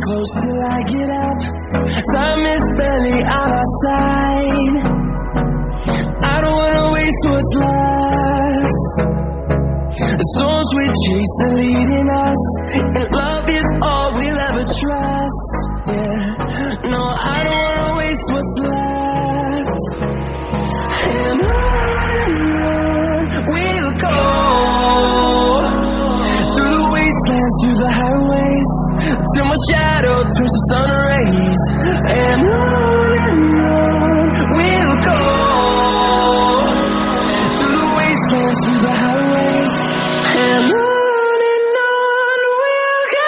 close till I get up. Time is barely on our side. I don't wanna waste what's left. The storms we chase are leading us, and love is all we'll ever trust. Yeah, no, I don't wanna waste what's left. And on we'll go, through the wastelands, through the highways, till my shadow turns to sun rays. And on we'll go, through the wastelands, through the highways, and on we'll go.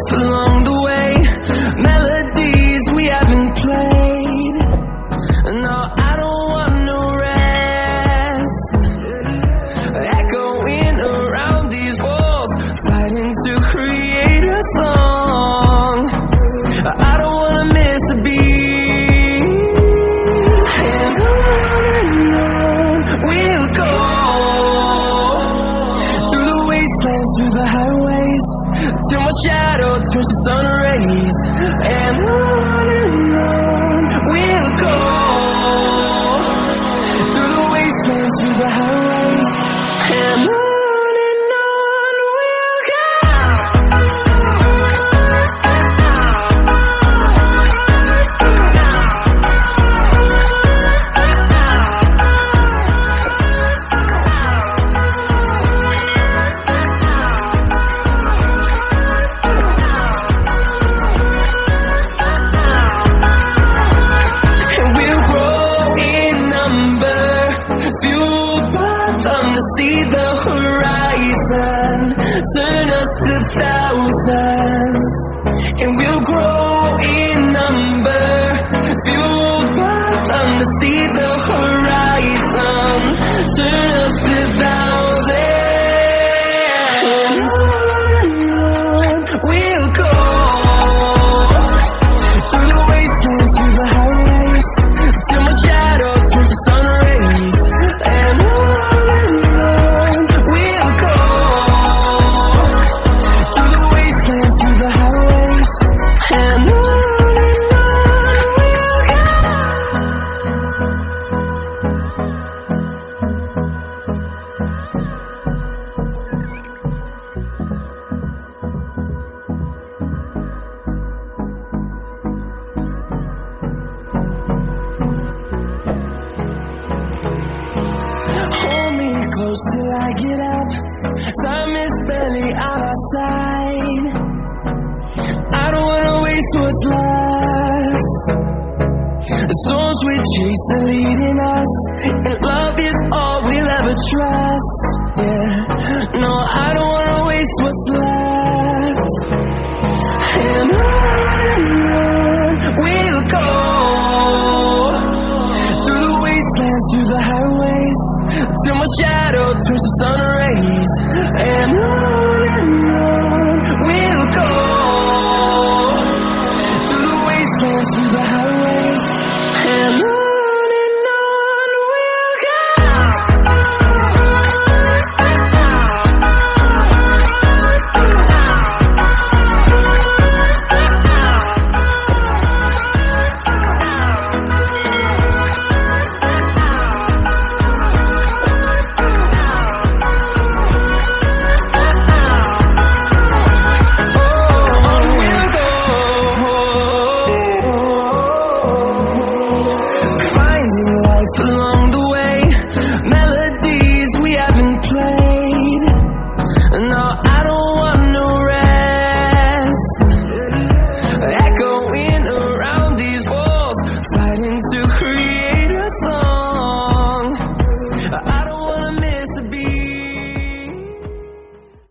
Along the way, melodies we haven't played. No, I don't want no rest. Echoing around these walls, fighting to create a song. I don't wanna miss a beat. And on we'll go, through the wastelands, through the highways, till my shadow turns to sun rays. And on we'll go, through the wastelands, through the highways, and on we'll go. Fueled by them to see the horizon, turn us to thousands, and we'll grow in number. Fueled by them to see the horizon, turn us to thousands, and on we'll go, through the wastelands, through the highways, till my shadow turns to sun rays. And on we'll go, through the wastelands, through the highways, and on we'll go. Hold me close till I get up. Time is barely on our side. I don't wanna waste what's left. The storms we chase are leading us, and love is all we'll ever trust. Yeah, no, I don't wanna waste what's left. And on we'll go, through the wastelands, through the highways, till my shadow turns to sun rays. And on